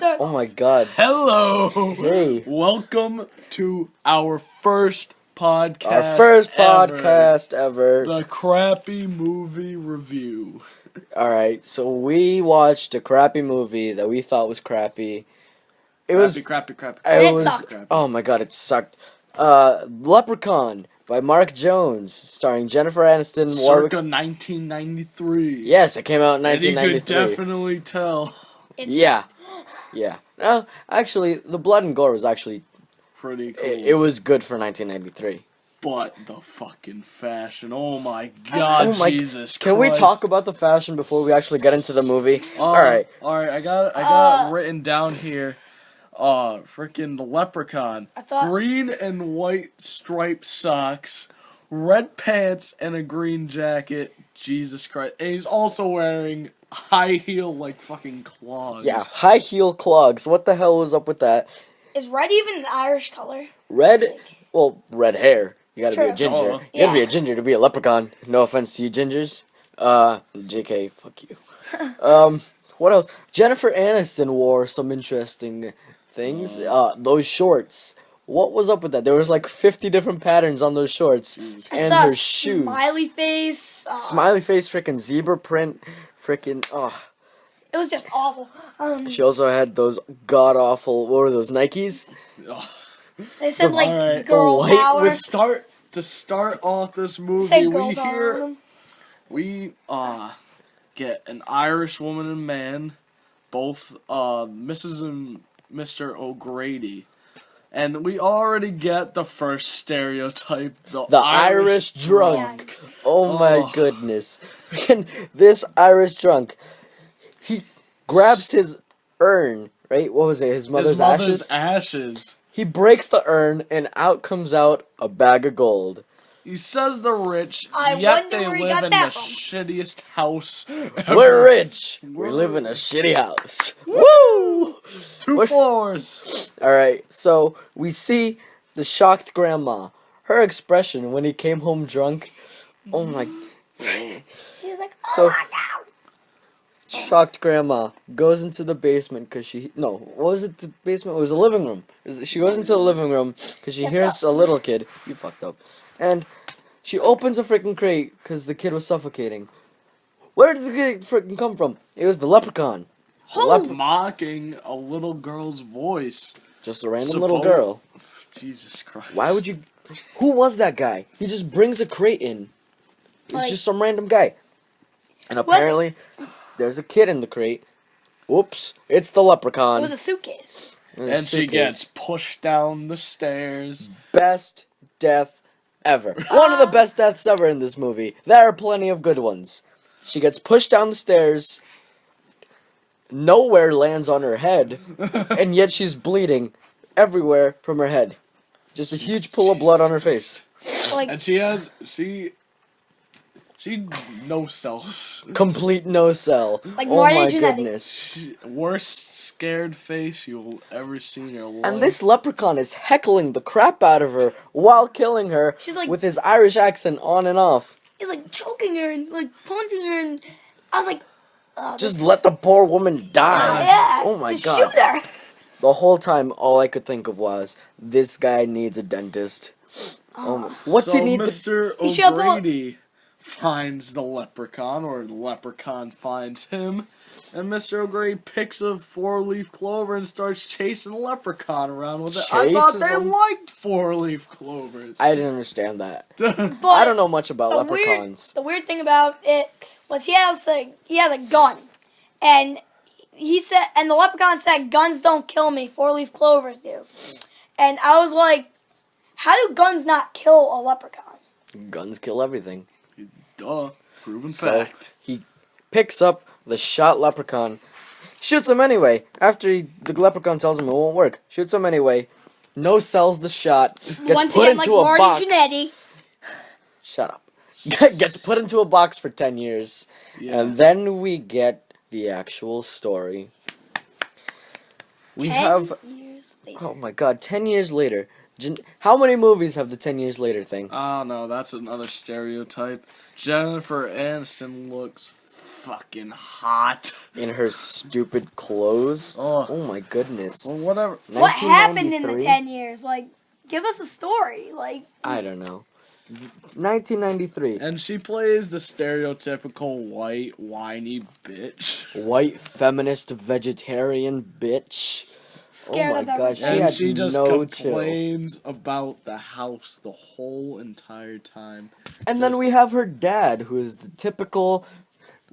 Oh my god. Hello! Hey. Welcome to our first podcast Our first podcast ever. The Crappy Movie Review. Alright, so we watched a crappy movie that we thought was crappy. Crappy. It was sucked. Oh my god, it sucked. Leprechaun by Mark Jones, starring Jennifer Aniston, Circa 1993. Yes, it came out in And you 1993. could definitely tell. Yeah. No, actually, the blood and gore was actually Pretty cool. it was good for 1993. But the fucking fashion, oh my god, Jesus Can we Christ. talk about the fashion before we actually get into the movie? Alright. Alright, I got it written down here. Freaking the Leprechaun. Green and white striped socks, red pants, and a green jacket. Jesus Christ. And he's also wearing high heel, like, fucking clogs. Yeah, high heel clogs. What the hell was up with that? Is red even an Irish color? Red red hair. You gotta be a True. ginger. Oh. You gotta be a ginger to be a leprechaun. No offense to you gingers. JK, fuck you. What else? Jennifer Aniston wore some interesting things. Those shorts. What was up with that? There was like 50 different patterns on those shorts. I And saw her shoes. Smiley face. Smiley face, freaking zebra print, freaking, It was just awful. She also had those god-awful, what were those, Nikes? They said like Alright. girl The white power. To start off this movie, Say girl power. we get an Irish woman and man, both Mrs. and Mr. O'Grady. And we already get the first stereotype, the Irish drunk. Oh my Oh. goodness. Freaking this Irish drunk. He grabs his urn, right? What was it? His mother's ashes. He breaks the urn and out comes out a bag of gold. He says they're rich, I yet wonder they where he live got in the that from. shittiest house ever. We're rich. We live in a shitty house. Woo! 2 floors. Alright, so we see the shocked grandma. Her expression when he came home drunk. Oh my. She was like, oh So- my god. Shocked grandma goes into the basement because what was it, the basement? It was the living room. She goes into the living room because she hears a little kid. You fucked up. And she opens a freaking crate because the kid was suffocating. Where did the kid freaking come from? It was the leprechaun. Mocking a little girl's voice. Just a random little girl. Jesus Christ. Why would you... Who was that guy? He just brings a crate in. It's Like- just some random guy. And apparently, there's a kid in the crate. Whoops. It's the leprechaun. It was a suitcase. And she gets pushed down the stairs. Best death ever. One of the best deaths ever in this movie. There are plenty of good ones. She gets pushed down the stairs. Nowhere lands on her head. And yet she's bleeding everywhere from her head. Just a huge pool of blood on her face. Like And she no sells. Complete no cell. Like Oh Marty my Jannetty. goodness. Worst scared face you'll ever see in your life. And this leprechaun is heckling the crap out of her while killing her She's like- with his Irish accent on and off. he's like choking her and like punching her, and I was like, Just let the poor woman die. yeah. Oh my just god. shoot her. The whole time, all I could think of was, this guy needs a dentist. What's so he need? Mr. He should have O'Grady finds the leprechaun, or the leprechaun finds him, and Mr. O'Grady picks a 4-leaf clover and starts chasing the leprechaun around with it. I thought Chases they him? liked 4-leaf clovers. I didn't understand that. But I don't know much about the leprechauns. the weird thing about it was he had a gun, and he said, and the leprechaun said, "Guns don't kill me. 4-leaf clovers do." And I was like, how do guns not kill a leprechaun? Guns kill everything. Duh. Proven So fact. he picks up the shot leprechaun, shoots him anyway. After the leprechaun tells him it won't work, shoots him anyway. No sells the shot. Gets Once put again, like into a Marty box. Jannetty. Shut up. Gets put into a box for 10 years. Yeah. And then we get the actual story. We 10 have... years later. Oh my god, 10 years later. How many movies have the 10 years later thing? Oh no, that's another stereotype. Jennifer Aniston looks fucking hot. In her stupid clothes. Oh. Oh my goodness. Well, whatever. What happened in the 1993? 10 years? Like, give us a story. Like, I don't know. 1993. And she plays the stereotypical white, whiny bitch. White feminist vegetarian bitch. scared Oh of my gosh, everything. And had she just no chill. complains about the house the whole entire time. And then we have her dad, who is the typical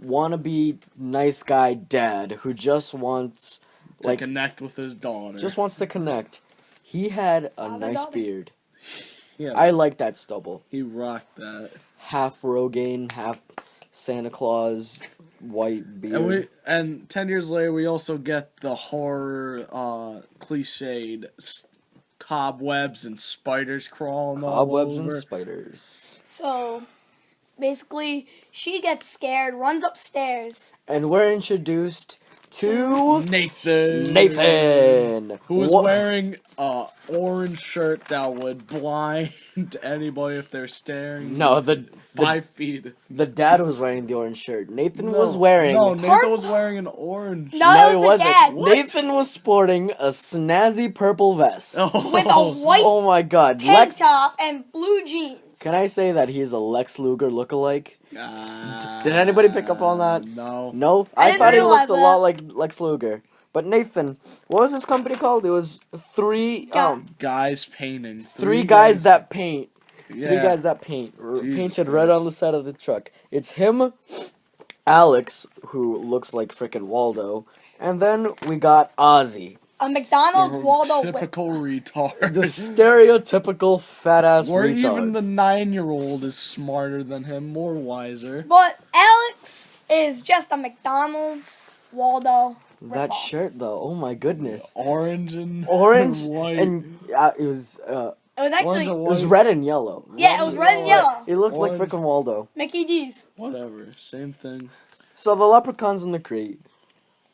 wannabe nice guy dad who just wants To connect with his daughter. just wants to connect. He had a nice daughter. beard. Yeah, I like that stubble. he rocked that. Half Rogaine, half Santa Claus, white beard. And 10 years later, we also get the horror, cliched cobwebs and spiders crawling all Cobwebs and over. spiders. So, basically, she gets scared, runs upstairs. And we're introduced to Nathan, who was Wha- wearing a orange shirt that would blind anybody if they're staring. No, the 5 feet. the dad was wearing the orange shirt. Nathan was wearing. No, Nathan was wearing an orange. No, No, it it was the wasn't. dad. What? Nathan was sporting a snazzy purple vest. With a white Oh my god. tank top and blue jeans. Can I say that he's a Lex Luger lookalike? Ah, Did anybody pick up on that? No. No? I I didn't thought he realize looked a that. lot like Lex Luger. But Nathan, what was this company called? It was three Guys painting. three guys that paint. Yeah. Three guys that paint. Jesus Painted right on the side of the truck. It's him, Alex, who looks like frickin' Waldo, and then we got Ozzy, A McDonald's Waldo whip. Typical retard. the stereotypical fat ass Or retard. even the 9-year-old is smarter than him, more wiser. But Alex is just a McDonald's Waldo That ripoff. shirt though, oh my goodness, Orange and orange white. and it was It was actually, Orange and it was white. red and yellow. yeah, it was red and yellow. It looked like Orange. frickin' Waldo. Mickey D's. Whatever, same thing. So the leprechaun's in the crate,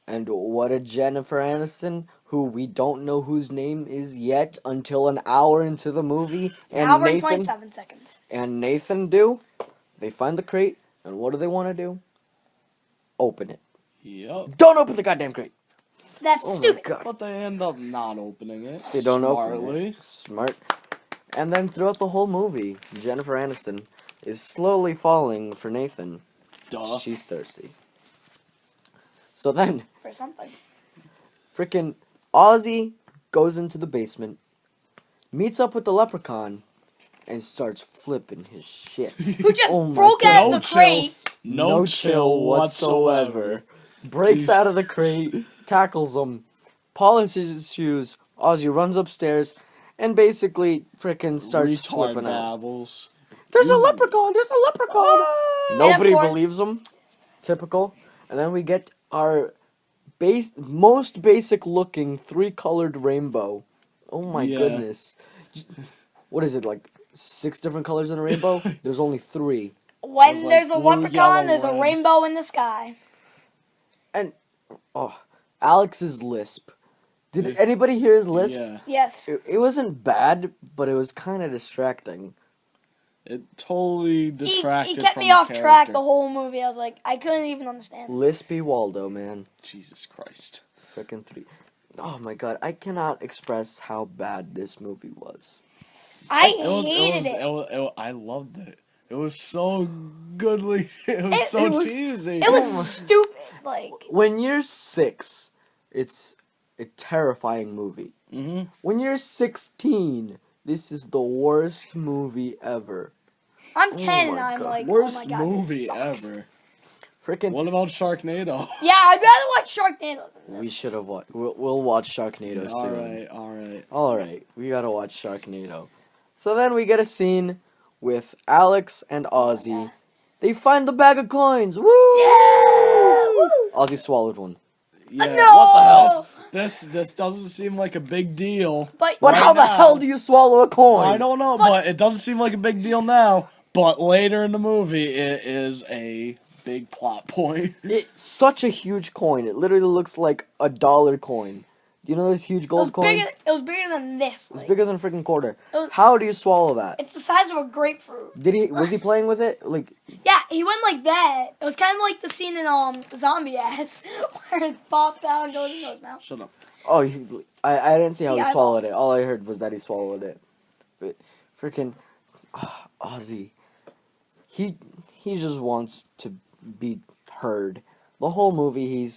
and what a Jennifer Aniston, who we don't know whose name is yet until an hour into the movie, and Hour and Nathan 27 seconds. and Nathan do. They find the crate, and what do they want to do? Open it. Yep. Don't open the goddamn crate. That's Oh stupid. my god. But they end up not opening it. They don't smartly. open it. Smart. And then throughout the whole movie, Jennifer Aniston is slowly falling for Nathan. Duh. She's thirsty. So then, For something. frickin' Ozzy goes into the basement, meets up with the leprechaun, and starts flipping his shit. Who just Oh my broke God. out No of the chill. crate. No chill whatsoever. Breaks He's- out of the crate, tackles him, polishes his shoes. Ozzy runs upstairs, and basically frickin' starts Retard flipping out. babbles. There's a leprechaun! There's a leprechaun! And Nobody of course- believes him. Typical. And then we get our most basic looking 3-colored rainbow. Oh my Yeah. goodness. What is it, like 6 different colors in a rainbow? There's only 3. When There's, like, there's a blue, leprechaun, yellow, there's a red. rainbow in the sky. And, oh, Alex's lisp. Did anybody hear his lisp? Yeah. Yes. It wasn't bad, but it was kind of distracting. It totally He detracted kept from me the off track character. the whole movie. I was like, I couldn't even understand. Lispy Waldo, man. Jesus Christ. Frickin' 3. Oh my god, I cannot express how bad this movie was. I hated it. I loved it. It was so goodly. It was It- so it was- cheesy. It was stupid. Like, When you're 6, it's a terrifying movie. hmm When you're 16, this is the worst movie ever. I'm 10 and my I'm God. like, Worst oh my god, movie this sucks. ever. Frickin' What about Sharknado? Yeah, I'd rather watch Sharknado than we this. should have watched. We'll watch Sharknado soon. Alright, alright. Alright, we gotta watch Sharknado. So then we get a scene with Alex and Ozzy. They find the bag of coins. Woo! Ozzy swallowed one. Yeah, No! what the hell? This doesn't seem like a big deal. But But Right how the now- hell do you swallow a coin? I don't know, but it doesn't seem like a big deal now. But later in the movie, it is a big plot point. It's such a huge coin. It literally looks like a dollar coin. You know those huge gold coins? It was bigger than this. It's bigger than a freaking quarter. Was, How do you swallow that? It's the size of a grapefruit. Was he playing with it? Like, yeah, he went like that. It was kind of like the scene in Zombie Ass where it pops out and goes into his mouth. Shut up. oh, I didn't see how he swallowed it. All I heard was that he swallowed it. But freaking Ozzy, he just wants to be heard. The whole movie,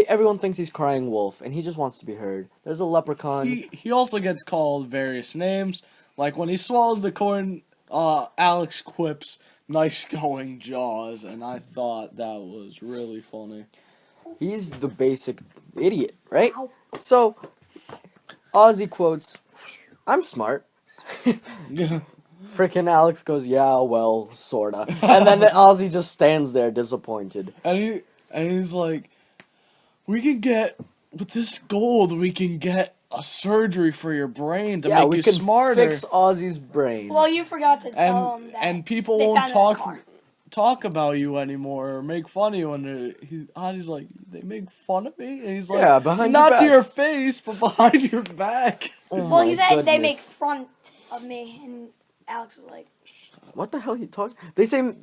everyone thinks he's crying wolf, and he just wants to be heard. There's a leprechaun. He also gets called various names. Like when he swallows the coin, Alex quips, "Nice going, Jaws," and I thought that was really funny. He's the basic idiot, right? So, Ozzy quotes, "I'm smart." Yeah. Freaking Alex goes, "Yeah, well, sorta." And then Ozzy just stands there disappointed. And he's like, with this gold, we can get a surgery for your brain to make you smarter. Fix Ozzy's brain. Well, you forgot to tell him that. And people won't talk about you anymore or make fun of you. And Ozzy's like, they make fun of me? And he's like, yeah, behind your not back. to your face, but behind your back. Well, he said they make fun of me, and Alex is like, what the hell are you talking? They say,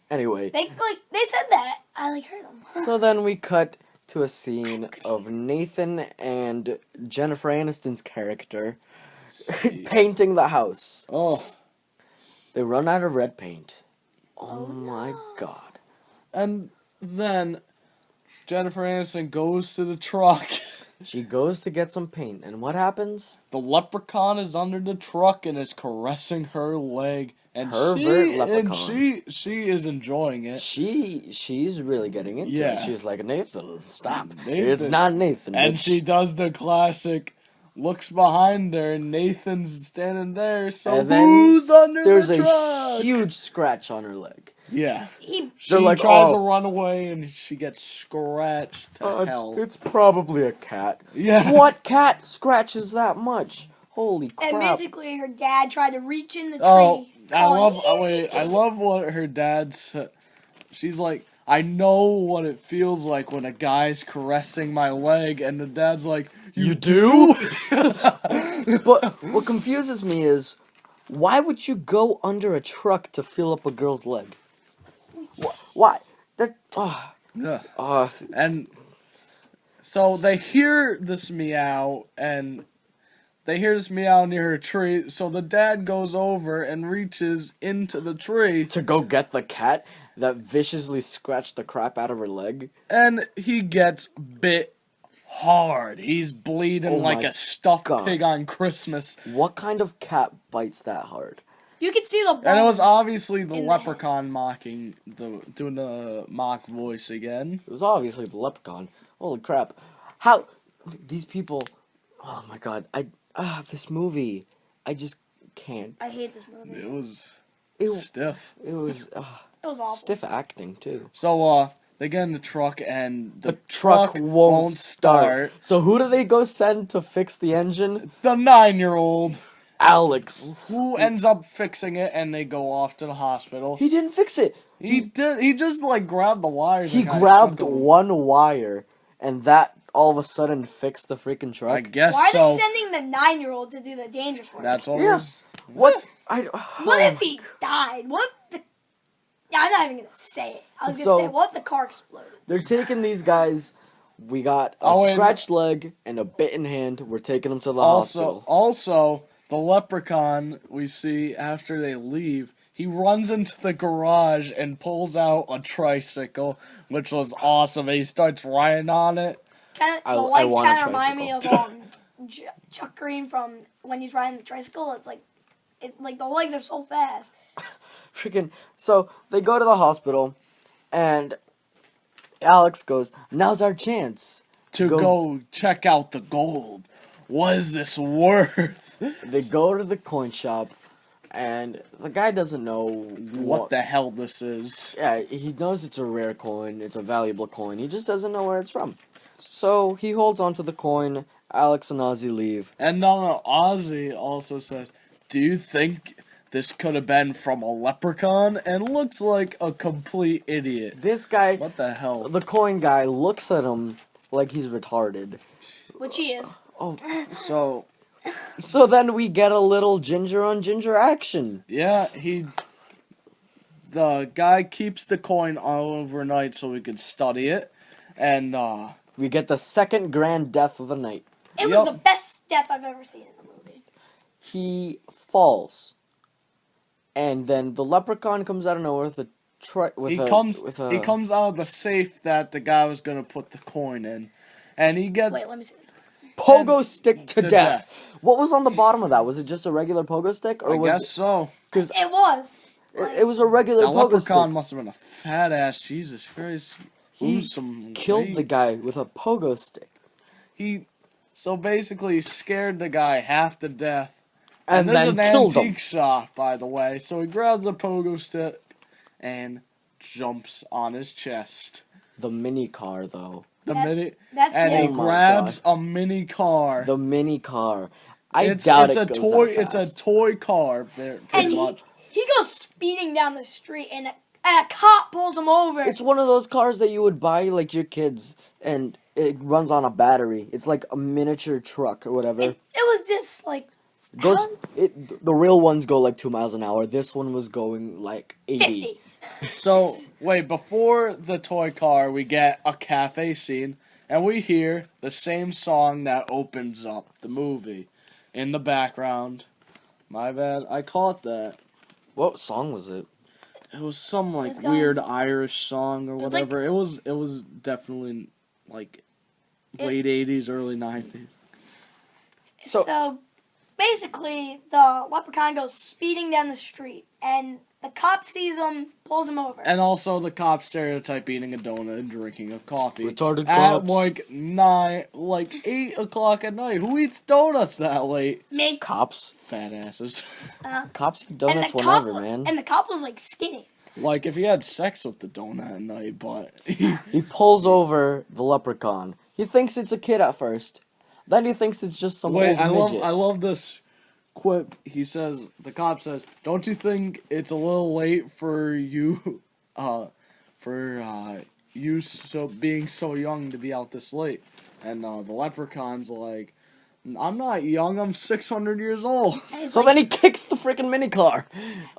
anyway. They said that. I heard them. So then we cut to a scene of Nathan and Jennifer Aniston's character painting the house. Oh. They run out of red paint. Oh my god. And then Jennifer Aniston goes to the truck. She goes to get some paint, and what happens? The leprechaun is under the truck and is caressing her leg. And she is enjoying it. She's really getting into it. She's like, "Nathan, stop. Nathan. It's not Nathan." And bitch. she does the classic, looks behind her, and Nathan's standing there, so and then who's under there's the truck? a huge scratch on her leg. Yeah. She tries to run away, and she gets scratched to hell. It's probably a cat. Yeah. What cat scratches that much? Holy crap. And basically, her dad tried to reach in the tree. Oh, I love what her dad said. She's like, "I know what it feels like when a guy's caressing my leg," and the dad's like, "You do?" But what confuses me is, why would you go under a truck to fill up a girl's leg? Why? Yeah. And so they hear this meow, and they hear this meow near a tree, so the dad goes over and reaches into the tree to go get the cat that viciously scratched the crap out of her leg. And he gets bit hard. He's bleeding like a stuffed pig on Christmas. What kind of cat bites that hard? You can see the bone. And it was obviously the leprechaun doing the mock voice again. It was obviously the leprechaun. Holy crap. How these people, oh my god, this movie, I just can't. I hate this movie. It was stiff. It was it was awful. Stiff acting too. So they get in the truck and the truck won't start. So who do they go send to fix the engine? The 9-year-old Alex, who ends up fixing it, and they go off to the hospital. He didn't fix it. He did. He just grabbed the wires. He grabbed one wire, and that all of a sudden fixed the freaking truck. I guess Why so. are they sending the 9-year-old to do the dangerous work? That's what. Yeah. What? What if he died? What if I'm not even gonna say it. I was gonna say, what if the car exploded? They're taking these guys. We got a scratched leg and a bitten hand. We're taking them to the hospital. Also, the leprechaun we see after they leave, he runs into the garage and pulls out a tricycle, which was awesome. And he starts riding on it. The lights kind of remind me of Chuck Green from when he's riding the tricycle. It's like the legs are so fast. Freaking. So they go to the hospital, and Alex goes, "Now's our chance to go check out the gold. What is this worth?" They go to the coin shop, and the guy doesn't know what the hell this is. Yeah, he knows it's a rare coin. It's a valuable coin. He just doesn't know where it's from. So he holds onto the coin. Alex and Ozzy leave. And Ozzy also says, "Do you think this could have been from a leprechaun?" And looks like a complete idiot. This guy, what the hell? The coin guy looks at him like he's retarded. Which he is. Oh, so then we get a little ginger on ginger action. Yeah, the guy keeps the coin all overnight so we can study it, and we get the second grand death of the night. It was the best death I've ever seen in the movie. He falls, and then the leprechaun comes out of nowhere with a he comes out of the safe that the guy was gonna put the coin in, and he gets Wait, let me see. pogo stick to death. What was on the bottom of that? Was it just a regular pogo stick, or I guess so. Because it was. It was a regular That pogo leprechaun stick. must have been a fat ass. Jesus Christ! He Lose some killed weight. the guy with a pogo stick, So basically scared the guy half to death. and there's then an killed antique him. shop, by the way. So he grabs a pogo stick and jumps on his chest. The mini car, though. That's And he him. grabs a mini car. The mini car. I It's doubt a it goes toy. that fast. It's a toy car. There, And pretty much. he goes speeding down the street, and a cop pulls him over. It's one of those cars that you would buy like your kids, and it runs on a battery. It's like a miniature truck or whatever. It was just like The real ones go like 2 miles an hour. This one was going like 80. 50. So wait, before the toy car, we get a cafe scene, and we hear the same song that opens up the movie in the background. My bad, I caught that. What song was it? It was some like It's gone. weird Irish song or was whatever. It was definitely like late 80s, early 90s. So basically, the leprechaun goes speeding down the street, and the cop sees him, pulls him over. And also the cop stereotype eating a donut and drinking a coffee. Retarded at cops. like 8 o'clock at night. Who eats donuts that late? Me. Cops. Fat asses. Cops eat And donuts the cop whenever, man. And the cop was like skinny. Like if he had sex with the donut at night, but He pulls over the leprechaun. He thinks it's a kid at first. Then he thinks it's just some wait, old midget. I love this quip. The cop says, "Don't you think it's a little late for you, being so young to be out this late?" And the leprechaun's like, "I'm not young. I'm 600 years old." And he's So like, then he kicks the freaking mini car.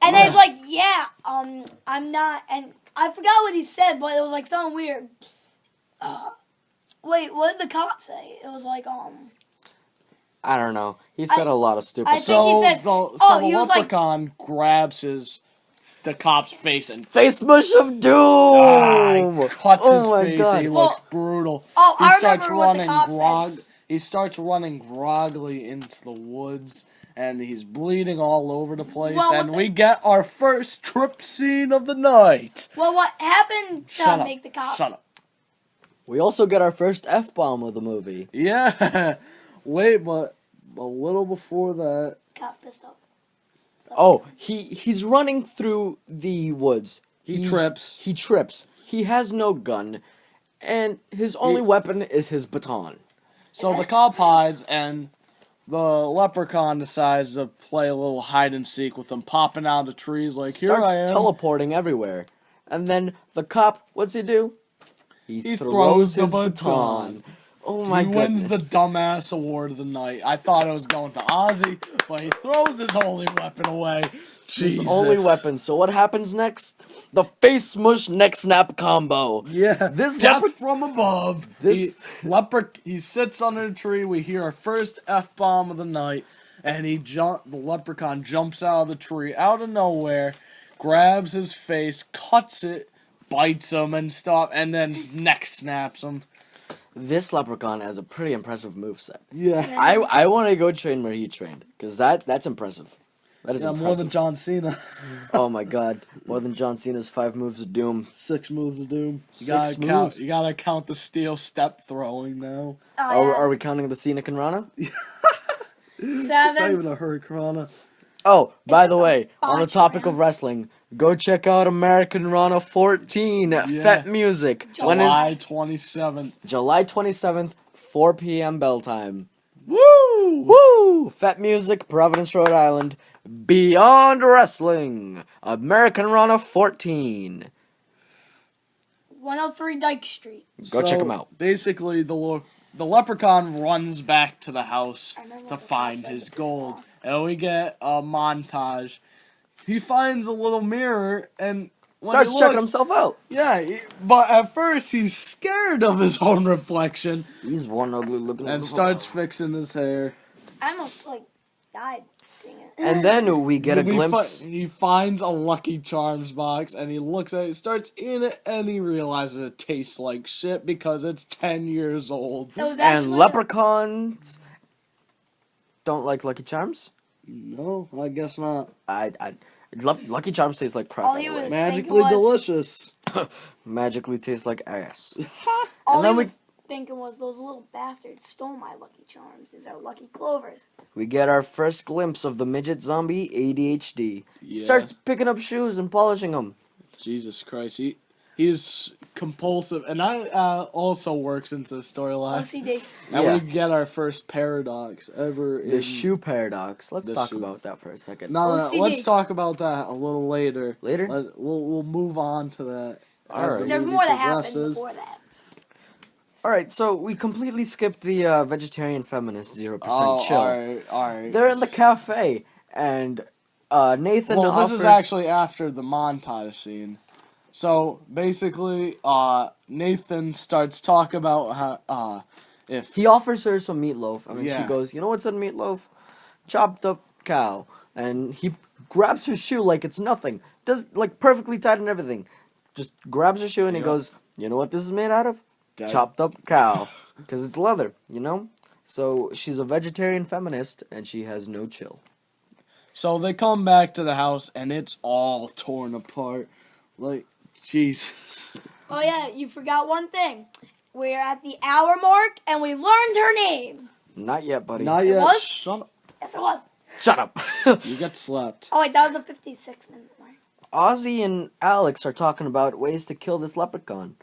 and then it's like, yeah, I'm not, and I forgot what he said, but it was like something weird. Wait, what did the cop say? It was like, I don't know. He said a lot of stupid I stuff. think he says, the he was like- leprechaun grabs the cop's face and Face mush of doom! cuts his my face. God. And he looks brutal. Oh, He I starts remember what the running cop said. He starts running groggily into the woods, and he's bleeding all over the place. Well, and we get our first trip scene of the night. well, what happened to Shut up. make the cop? Shut up. We also get our first F-bomb of the movie. Yeah. Wait, but a little before that. Cop pissed off. Oh, he's running through the woods. He trips. He trips. He has no gun, and his only weapon is his baton. So the cop hides, and the leprechaun decides to play a little hide and seek with him, popping out of the trees like, "Here Starts I am." teleporting everywhere. And then the cop, what's he do? He throws the baton. Oh my He wins the goodness. dumbass award of the night. I thought it was going to Ozzy, but he throws his only weapon away. His Jesus. only weapon. So what happens next? The face mush neck snap combo. Yeah. This Death lepre- from above. This- He sits under a tree. We hear our first F-bomb of the night, and the leprechaun jumps out of the tree out of nowhere, grabs his face, cuts it, bites him and stuff, and then neck snaps him. This leprechaun has a pretty impressive moveset. Yeah. I want to go train where he trained, because that's impressive. That is impressive. More than John Cena. Oh my god, more than John Cena's 5 moves of doom. 6 moves of doom. You 6 gotta moves. You gotta count the steel step throwing now. Oh, Are we counting the Cena Rana? It's not Seven. even a hurricane. Oh, by the just a way, on the botch topic round. of wrestling, go check out American Rana 14 at Fet Music. When is July 27th. July 27th, 4 p.m. bell time. Woo! Woo! Fet Music, Providence, Rhode Island. Beyond Wrestling. American Rana 14. 103 Dyke Street. Go check him out. Basically, the Leprechaun runs back to the house to find cops his said to gold. piss off. And we get a montage. He finds a little mirror and when Starts he checking looks- himself out. Yeah, but at first he's scared of his own reflection He's one ugly looking. and starts fixing his hair. I almost died seeing it. And then we get a glimpse. He finds a Lucky Charms box and he looks at it, starts in it, and he realizes it tastes like shit because it's 10 years old. It was And actually leprechauns don't like Lucky Charms. No, I guess not. Lucky Charms taste like crap. All he anyway. was- Magically was- delicious. Magically tastes like ass. all then he we- was thinking was those little bastards stole my Lucky Charms. These are Lucky Clovers. We get our first glimpse of the midget zombie ADHD. He Yeah. starts picking up shoes and polishing them. Jesus Christ, he's compulsive, and that also works into the storyline. OCD. And Yeah. we get our first paradox ever. The in shoe paradox. Let's the talk shoe. about that for a second. No, OCD. let's talk about that a little later. Later? We'll move on to that. All as right. the There's movie more that happened progresses. before that. All right, so we completely skipped the vegetarian feminist 0% Oh, chill. alright. They're in the cafe, and Nathan Well, offers... this is actually after the montage scene. So basically, Nathan starts talking about how if He offers her some meatloaf, and then she Yeah. goes, "You know what's in meatloaf? Chopped up cow." And he grabs her shoe like it's nothing. Does perfectly tight and everything. Just grabs her shoe and he Yep. goes, "You know what this is made out of? Dead. Chopped up cow, because it's leather. You know." So she's a vegetarian feminist, and she has no chill. So they come back to the house and it's all torn apart. Like, Jesus. Oh yeah, you forgot one thing. We're at the hour mark, and we learned her name. Not yet, buddy. Not yet. was? Shut up. Yes, it was. Shut up. You got slapped. Oh wait, that was a 56-minute mark. Ozzy and Alex are talking about ways to kill this leprechaun.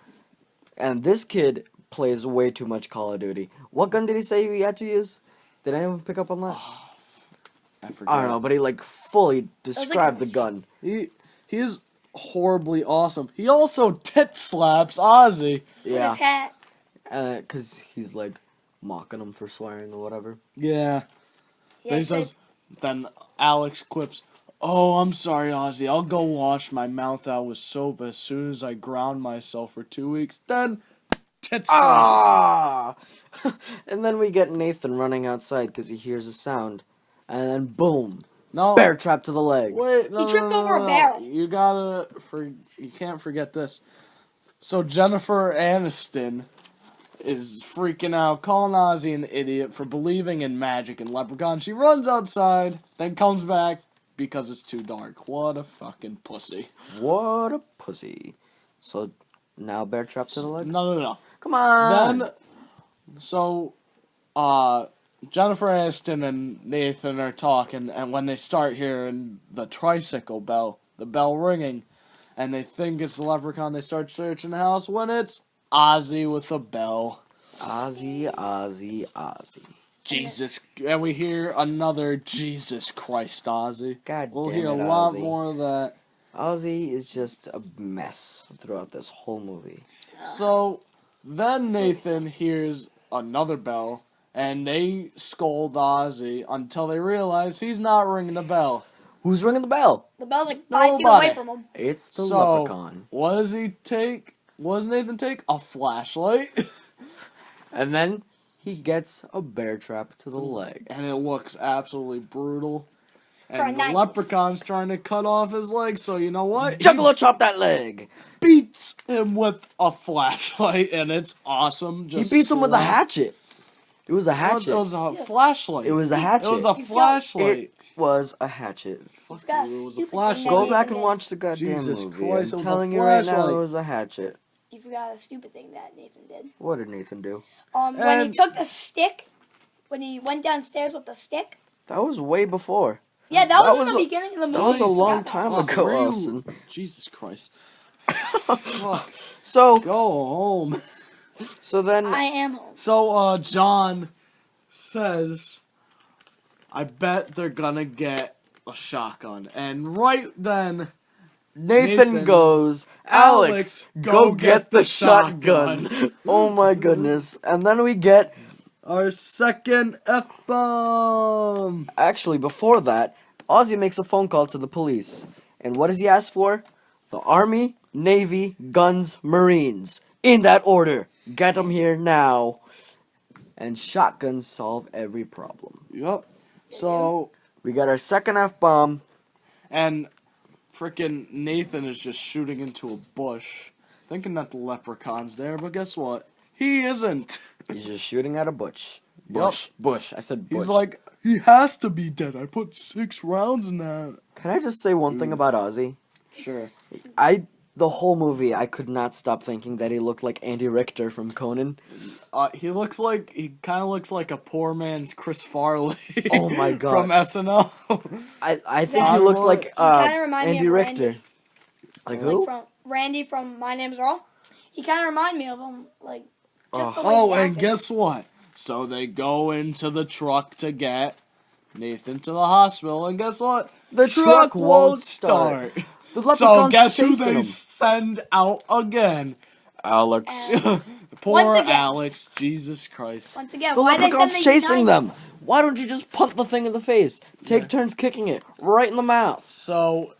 And this kid plays way too much Call of Duty. What gun did he say he had to use? Did anyone pick up on that? I forgot. I don't know, but he fully described the gun. He is horribly awesome. He also tit slaps Ozzy. With Yeah, his hat. because he's mocking him for swearing or whatever. Yeah. Yeah, Then he says, then Alex quips, "Oh, I'm sorry, Ozzy. I'll go wash my mouth out with soap as soon as I ground myself for 2 weeks. Then, tit slap." Ah! And then we get Nathan running outside because he hears a sound. And then boom, No. bear trap to the leg. Wait, no, He tripped no, over a no. barrel. You can't forget this. So Jennifer Aniston is freaking out, calling Ozzy an idiot for believing in magic and Leprechaun. She runs outside, then comes back because it's too dark. What a fucking pussy. What a pussy. So now bear trap to the leg? No. Come on. Then, so, Jennifer Aniston and Nathan are talking, and when they start hearing the tricycle bell, the bell ringing, and they think it's the Leprechaun, they start searching the house when it's Ozzy with a bell. Ozzy. Jesus, and we hear another Jesus Christ Ozzy. God We'll damn hear a it, lot Ozzy. more of that. Ozzy is just a mess throughout this whole movie. So, then Nathan hears another bell, and they scold Ozzy until they realize he's not ringing the bell. Who's ringing the bell? The bell's 5 feet Nobody. away from him. It's the So, leprechaun. what does he take? What does Nathan take? A flashlight. And then he gets a bear trap to the leg. And it looks absolutely brutal. For a And the night. Leprechaun's trying to cut off his leg, so you know what? Juggalo chop that leg! He beats him with a flashlight, and it's awesome. He Just beats him with a slap. hatchet. It was a hatchet. It was a flashlight. It was a hatchet. It was a flashlight. It was a hatchet. Fuck got you, a it was a stupid flashlight. thing Go that back Nathan and did. watch the goddamn Jesus movie. Christ, it I'm was a telling you right now, flashlight. it was a hatchet. You forgot a stupid thing that Nathan did. What did Nathan do? When he And- took the stick, when he went downstairs with the stick. That was way before. Yeah, that was in was the a- beginning of the movie. That was a Nice. long time Austin, ago, where you- Austin. Jesus Christ. Fuck. So, Go home. then I am home. So, John says, I bet they're gonna get a shotgun. And right then, Nathan goes, Alex, go get the shotgun. Oh my goodness. And then we get... our second F-bomb. Actually, before that, Ozzy makes a phone call to the police. And what does he ask for? The Army, Navy, guns, Marines. In that order. Get them here now. And shotguns solve every problem. Yep. So... we got our second F-bomb. And frickin' Nathan is just shooting into a bush, thinking that the leprechaun's there, but guess what? He isn't. He's just shooting at a bush. Yup. Bush. I said bush. He's like, he has to be dead. I put 6 rounds in that. Can I just say one thing about Ozzy? Sure. The whole movie, I could not stop thinking that he looked like Andy Richter from Conan. He kind of looks like a poor man's Chris Farley. Oh my God. From SNL. I think he looks like kinda remind me Andy of Richter. Randy. Like who? From Randy from My Name's Earl. He kind of reminded me of him, like, just the way Oh, he and acted. guess what? So they go into the truck to get Nathan to the hospital, and guess what? The truck won't start. The So leprechaun's guess who chasing they him. send out again? Alex. Poor Once again. Alex, Jesus Christ. Once again, The why they leprechaun's send the chasing United? them. Why don't you just punt the thing in the face? Take turns kicking it right in the mouth. So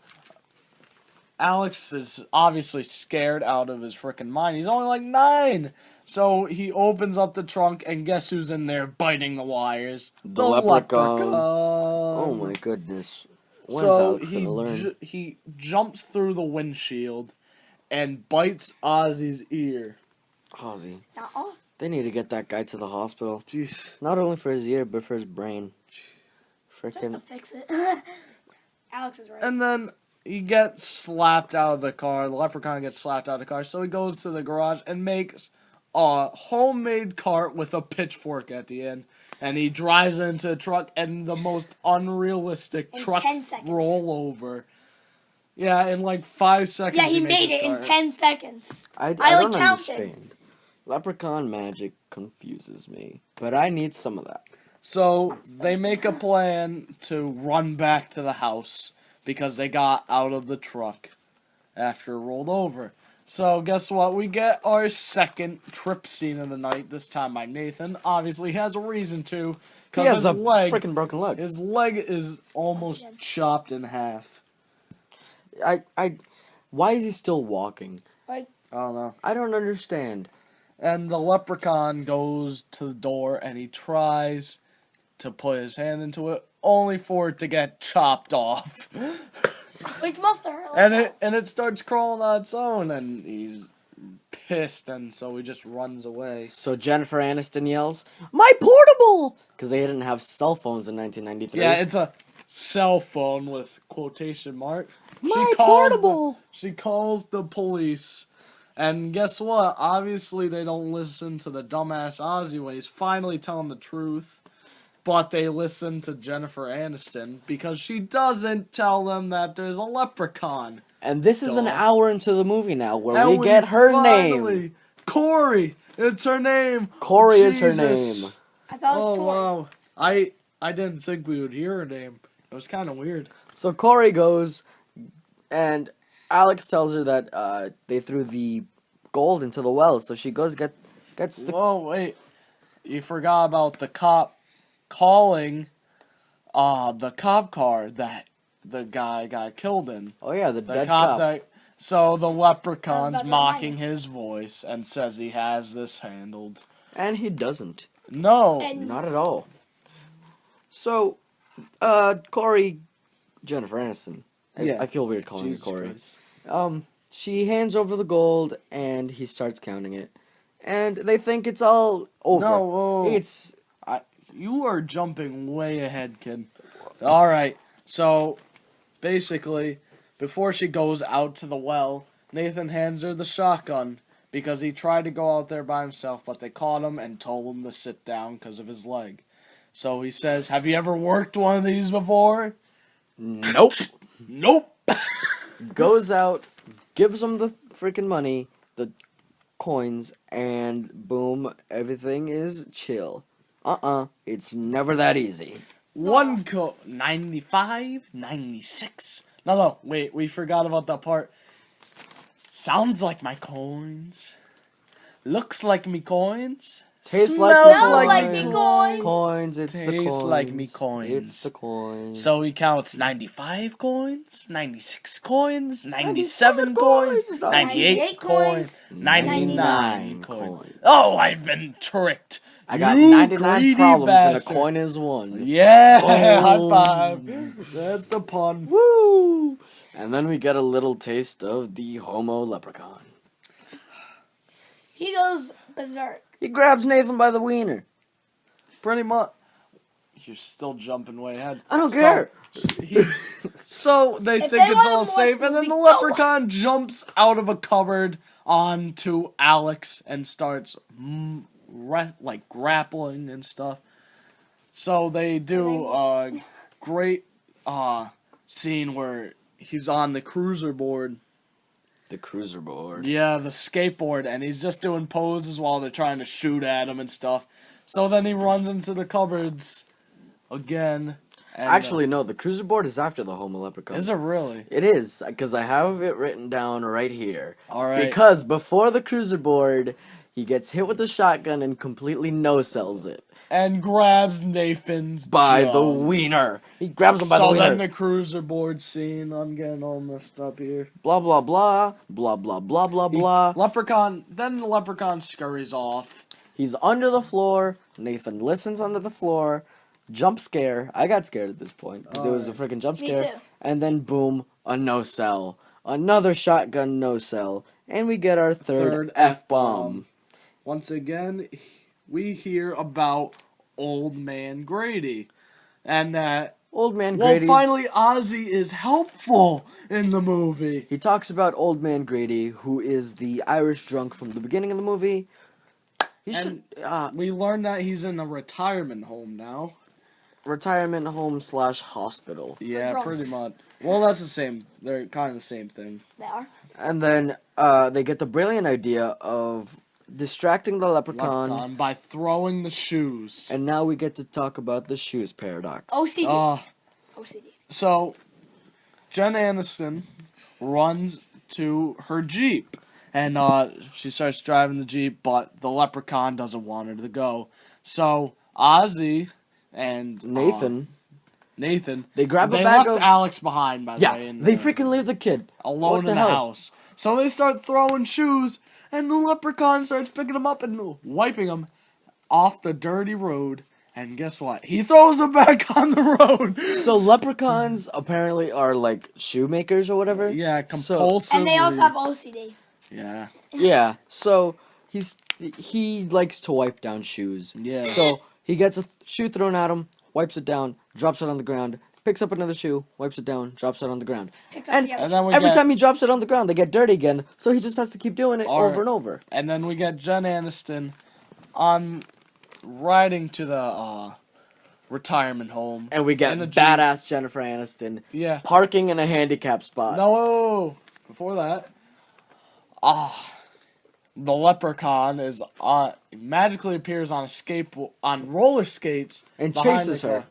Alex is obviously scared out of his freaking mind. He's only like 9. So he opens up the trunk, and guess who's in there biting the wires? The leprechaun. Oh my goodness. When's So Alex gonna learn? he jumps through the windshield and bites Ozzy's ear. Ozzy. Nuh-uh. They need to get that guy to the hospital. Jeez. Not only for his ear, but for his brain. Just to Freaking. fix it. Alex is right. And then he gets slapped out of the car. The leprechaun gets slapped out of the car. So he goes to the garage and makes a homemade cart with a pitchfork at the end. And he drives into the truck, and the most unrealistic In truck 10 seconds. rollover. Yeah, in like 5 seconds. Yeah, he makes made his it in cart. 10 seconds. I like, don't counted. understand. Leprechaun magic confuses me, but I need some of that. So they make a plan to run back to the house because they got out of the truck after it rolled over. So guess what? We get our second trip scene of the night. This time by Nathan. Obviously, he has a reason to He because has his a leg, freaking broken leg. his leg is almost chopped in half. Why is he still walking? Like, I don't know. I don't understand. And the leprechaun goes to the door and he tries to put his hand into it, only for it to get chopped off. which must have hurt. And it starts crawling on its own, and he's pissed, and so he just runs away. So Jennifer Aniston yells, "My portable!" Because they didn't have cell phones in 1993. Yeah, it's a cell phone with quotation mark. My portable! She calls the police, and guess what? Obviously, they don't listen to the dumbass Ozzy when he's finally telling the truth. But they listen to Jennifer Aniston because she doesn't tell them that there's a leprechaun. And this is an Dog. hour into the movie now where And we get her finally, name. Corey. It's her name. Corey is her Jesus. name. I thought it was Oh Tori. wow. I didn't think we would hear her name. It was kind of weird. So Corey goes, and Alex tells her that they threw the gold into the well. So she goes gets the. Whoa, wait. You forgot about the cop calling the cop car that the guy got killed in. Oh yeah, the The dead cop cop. that so the I was leprechaun's about to mocking remind his voice and says he has this handled. And he doesn't. No. And Not at all. So, Corey, Jennifer Aniston. Yeah. I feel weird calling Jesus her Corey. Christ. She hands over the gold, and he starts counting it. And they think it's all over. No, whoa. It's You are jumping way ahead, kid. Alright, so basically, before she goes out to the well, Nathan hands her the shotgun because he tried to go out there by himself, but they caught him and told him to sit down because of his leg. So he says, "Have you ever worked one of these before?" nope. Nope. Goes out, gives them the freaking money, the coins, and boom, everything is chill. It's never that easy. 95, 96, No, wait, we forgot about that part. Sounds like my coins. Looks like me coins. Tastes Smells like me coins. Coins, it's the Tastes coins. like me coins. It's the coins. So he counts 95 coins, 96 coins, 97 coins, 98 coins, 99 coins. Oh, I've been tricked. I got You 99 greedy problems and a bastard. coin is one. Yeah, Oh. high five. That's the pun. Woo! And then we get a little taste of the Homo Leprechaun. He goes berserk. He grabs Nathan by the wiener. Pretty much. You're still jumping way ahead. I don't care. So they If think they it's wanna all watch safe, the and then the movie, leprechaun jumps out of a cupboard onto Alex and starts grappling and stuff. So they do a great scene where he's on the cruiser board. The cruiser board. Yeah, the skateboard, and he's just doing poses while they're trying to shoot at him and stuff. So then he runs into the cupboards again. And, Actually, no, the cruiser board is after the Homo Leprechaun. is it really? It is, because I have it written down right here. All right. Because before the cruiser board, he gets hit with the shotgun and completely no-sells it. And grabs Nathan's By the junk. wiener. He grabs him by the So wiener. then the cruiser board scene, I'm getting all messed up here. Blah, blah, blah. Blah, blah, blah, blah, blah. Then the leprechaun scurries off. He's under the floor. Nathan listens under the floor. Jump scare. I got scared at this point because it was a freaking jump Me scare. too. And then boom, a no-cell. Another shotgun no-cell. And we get our third F-bomb. Once again, we hear about Old Man Grady. And that, Old Man well, Grady. finally Ozzy is helpful in the movie. He talks about Old Man Grady, who is the Irish drunk from the beginning of the movie. He should We learn that he's in a retirement home now. retirement home / hospital. Yeah, drunks. pretty much. Well, that's the same. They're kind of the same thing. They are. And then they get the brilliant idea of distracting the leprechaun. By throwing the shoes. And now we get to talk about the shoes paradox. OCD. OCD. So, Jen Aniston runs to her Jeep. And she starts driving the Jeep, but the leprechaun doesn't want her to go. So, Ozzy and Nathan. They grab a they bag left of- Alex behind, by the way. Yeah, they freaking leave the kid. alone What in the the hell? house. So they start throwing shoes, and the leprechaun starts picking them up and wiping them off the dirty road. And guess what? He throws them back on the road. So leprechauns apparently are like shoemakers or whatever. Yeah, So- compulsive. And they also have OCD. Yeah. Yeah. So he likes to wipe down shoes. Yeah. So he gets a shoe thrown at him, wipes it down, drops it on the ground, picks up another shoe, wipes it down, drops it on the ground. Picks up And the other And then we every get, time he drops it on the ground, they get dirty again. So he just has to keep doing it All over right. and over. And then we get Jen Aniston on riding to the retirement home. And we get in a Jeep. badass Jennifer Aniston Yeah. parking in a handicap spot. No, before that, the leprechaun is magically appears on on roller skates And behind chases the car. her.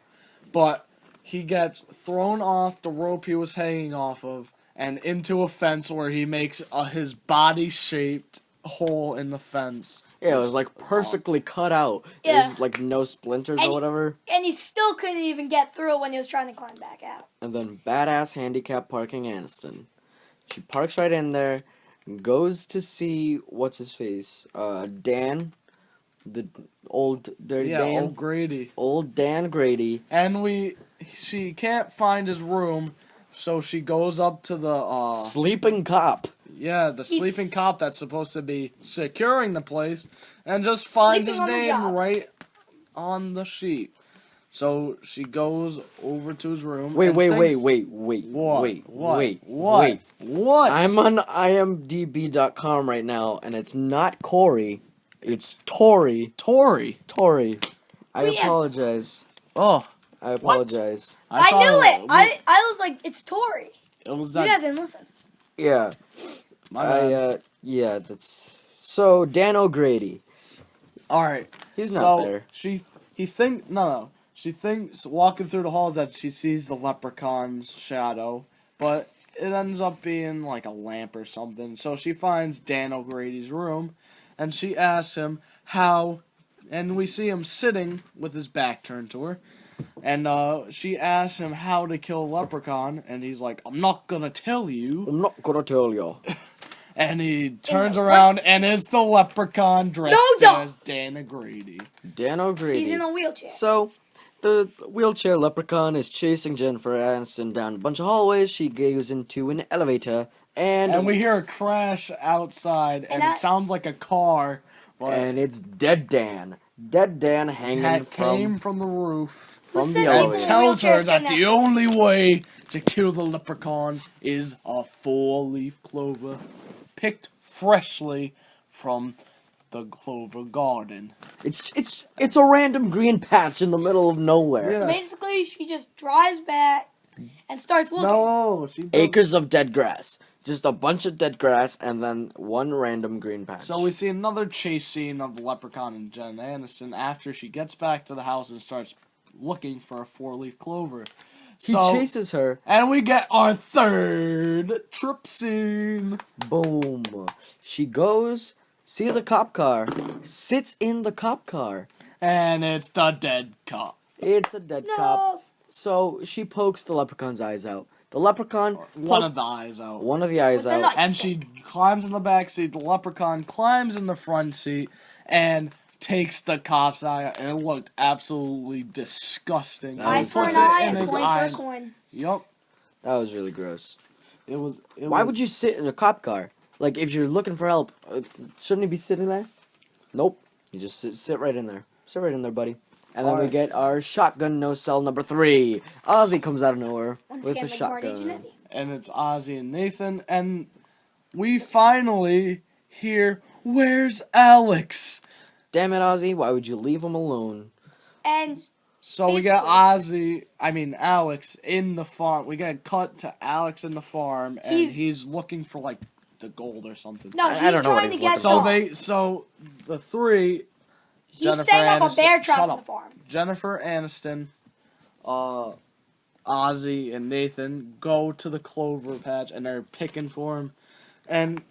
But he gets thrown off the rope he was hanging off of and into a fence where he makes his body-shaped hole in the fence. Yeah, it was like perfectly cut out. Yeah. There's like no splinters And- or whatever. And he still couldn't even get through when he was trying to climb back out. And then badass handicap parking Aniston. She parks right in there, goes to see what's his face, Dan, the old dirty Yeah, Dan, old Grady. old Dan Grady. And she can't find his room, so she goes up to the Sleeping cop. yeah, the sleeping cop that's supposed to be securing the place, and just finds his Sleeping on the name job. right on the sheet. So she goes over to his room. Wait, and wait, thinks, wait, wait, wait, What? wait, What? wait, What? wait. What? I'm on IMDb.com right now, and it's not Corey. It's Tori. Tori. Tori. I We have- apologize. Oh, I apologize. I thought knew it. I was like, it's Tori. It was You that. guys didn't listen. Yeah. My bad. Yeah, that's... So, Dan O'Grady. All right. He's not there. She thinks walking through the halls that she sees the leprechaun's shadow, but it ends up being like a lamp or something. So she finds Dan O'Grady's room, and she asks him how, and we see him sitting with his back turned to her, and she asks him how to kill a leprechaun, and he's like, I'm not gonna tell you. I'm not gonna tell you. And he turns around and is the leprechaun dressed as Dan O'Grady. Dan O'Grady. He's in a wheelchair. So, the wheelchair leprechaun is chasing Jennifer Aniston down a bunch of hallways. She goes into an elevator, and we hear a crash outside, and it sounds like a car. And it's Dead Dan. Dead Dan hanging came from the roof. From the elevator. And tells her that the only way to kill the leprechaun is a 4-leaf clover picked freshly from the clover garden. It's a random green patch in the middle of nowhere. Yeah. So basically, she just drives back and starts looking. No, she doesn't. Acres of dead grass. Just a bunch of dead grass and then one random green patch. So we see another chase scene of the leprechaun and Jen Aniston after she gets back to the house and starts looking for a 4-leaf clover. He chases her. And we get our third trip scene. Boom. She goes, sees a cop car, sits in the cop car. And it's the dead cop. It's a dead cop. So she pokes the leprechaun's eyes out. The leprechaun... One of the eyes out. One of the eyes out. And she climbs in the back seat. The leprechaun climbs in the front seat and takes the cop's eye out. And it looked absolutely disgusting. Eye for an puts eye, it in a his coin eye. for a coin. Yup. That was really gross. Why would you sit in a cop car? Like, if you're looking for help, shouldn't you be sitting there? Nope. You just sit right in there. Sit right in there, buddy. And then we get our shotgun no-cell number 3. Ozzy comes out of nowhere with a shotgun. And it's Ozzy and Nathan. And we finally hear, where's Alex? Damn it, Ozzy. Why would you leave him alone? And so we got Alex in the farm. We got cut to Alex in the farm, and he's looking for like the gold or something. No, he's trying to get So the three. He's setting up a bear trap on the farm. Jennifer Aniston, Ozzy, and Nathan go to the clover patch, and they're picking for him, and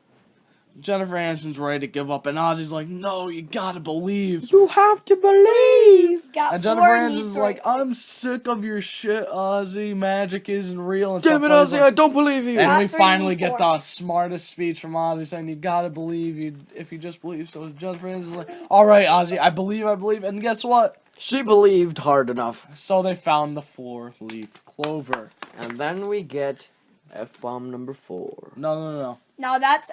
Jennifer Aniston's ready to give up, and Ozzy's like, no, you gotta believe. You have to believe. And Jennifer Aniston's like, I'm sick of your shit, Ozzy. Magic isn't real. And damn it, Ozzy, I don't believe you. And we finally get the smartest speech from Ozzy saying, you gotta believe if you just believe. So Jennifer Aniston's like, all right, Ozzy, I believe. And guess what? She believed hard enough. So they found the 4-leaf clover. And then we get F-bomb number 4. No. No, that's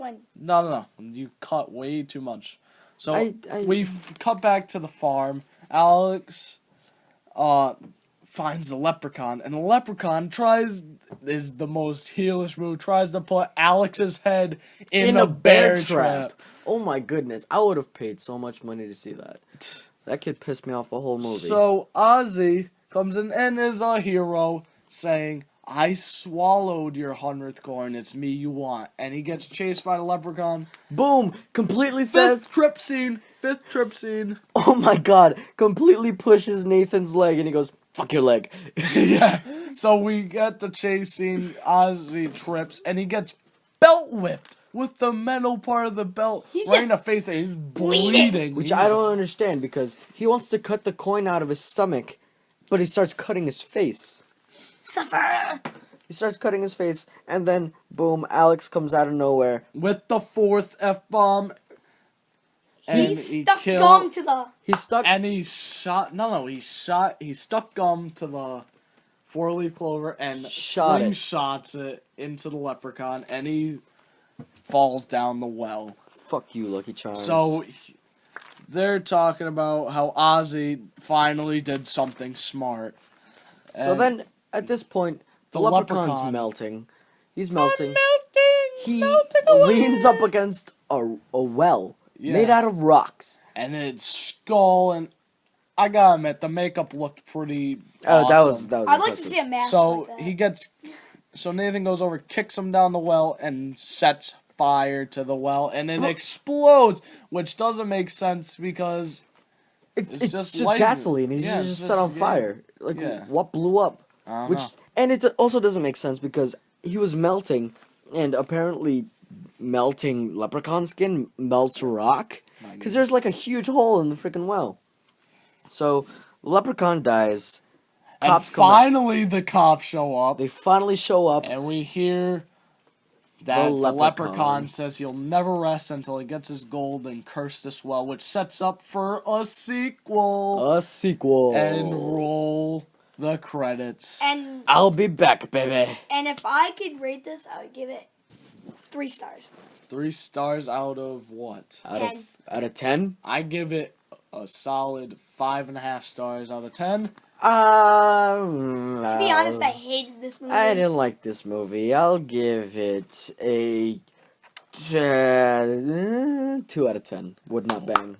when... No. You cut way too much. So I we cut back to the farm. Alex finds the leprechaun. And the leprechaun is the most heelish move, tries to put Alex's head in a bear trap. Oh my goodness. I would have paid so much money to see that. That kid pissed me off the whole movie. So Ozzy comes in and is a hero saying, I swallowed your 100th coin. It's me you want. And he gets chased by the leprechaun. Boom! Completely says... Fifth trip scene. Oh my god. Completely pushes Nathan's leg and he goes, fuck your leg. Yeah. So we get the chase scene. Ozzy trips and he gets belt whipped with the metal part of the belt right in the face. And he's bleeding. Which I don't understand because he wants to cut the coin out of his stomach, but he starts cutting his face. Suffer! He starts cutting his face, and then, boom, Alex comes out of nowhere. With the 4th F-bomb. He stuck gum to the... He stuck... And he shot... No, he stuck gum to the 4-leaf clover and slingshots it into the leprechaun, and he falls down the well. Fuck you, Lucky Charms. So... They're talking about how Ozzy finally did something smart. So then, at this point, the leprechaun's melting. He's melting. He leans up against a well made out of rocks. And its skull, and I gotta admit, the makeup looked pretty awesome. That was I'd like to see a mask So like that. So Nathan goes over, kicks him down the well, and sets fire to the well, and it explodes, which doesn't make sense because it's just gasoline. He's just set on fire. Like, what blew up? I don't know. And it also doesn't make sense because he was melting, and apparently melting leprechaun skin melts rock. Because there's like a huge hole in the freaking well. So, leprechaun dies. Cops and come out. finally the cops show up. They finally show up. And we hear that the leprechaun says he'll never rest until he gets his gold and curse this well, which sets up for a sequel. And roll the credits. And I'll be back, baby. And if I could rate this, I would give it 3 stars. 3 stars out of what? 10. Out of 10? I give it a solid 5.5 stars out of 10. To be honest, I hated this movie. I didn't like this movie. I'll give it a 2 out of 10. Would not bang.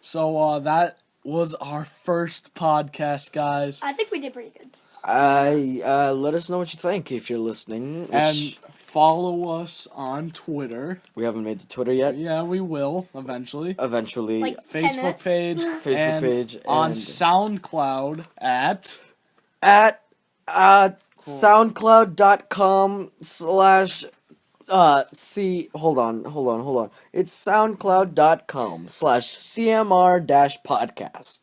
So that was our first podcast, guys. I think we did pretty good. Let us know what you think if you're listening. And follow us on Twitter. We haven't made the Twitter yet. Yeah, we will eventually. Like Facebook page. Facebook on and SoundCloud at soundcloud.com/ hold on. It's soundcloud.com / CMR-podcast.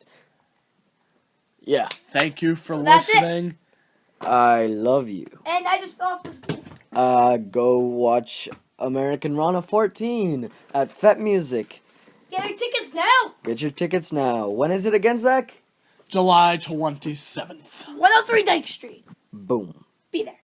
Yeah. Thank you for that's listening. I love you. And I just fell off this. Go watch American Rana 14 at Fet Music. Get your tickets now. Get your tickets now. When is it again, Zach? July 27th. 103 Dyke Street. Boom. Be there.